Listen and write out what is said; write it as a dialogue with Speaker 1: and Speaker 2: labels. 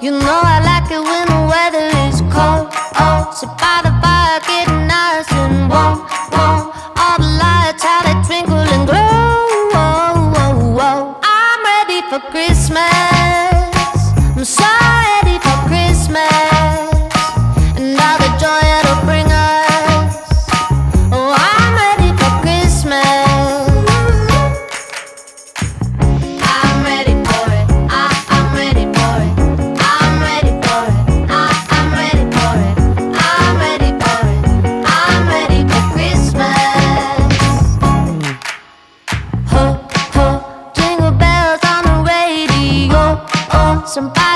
Speaker 1: You know I like it when the weather is cold. Oh, sit by the fire, getting nice and warm, warm. All the lights, how they twinkle and glow. Oh, oh, oh. I'm ready for Christmas. I'm so ready for Christmas and all the joy it'll bring us. Oh, I'm ready for Christmas. I'm ready for it. I'm ready for it. I'm ready for it. I'm ready for it. I'm ready for it. I'm ready for Christmas. Ho, ho, jingle bells on the radio. Oh, somebody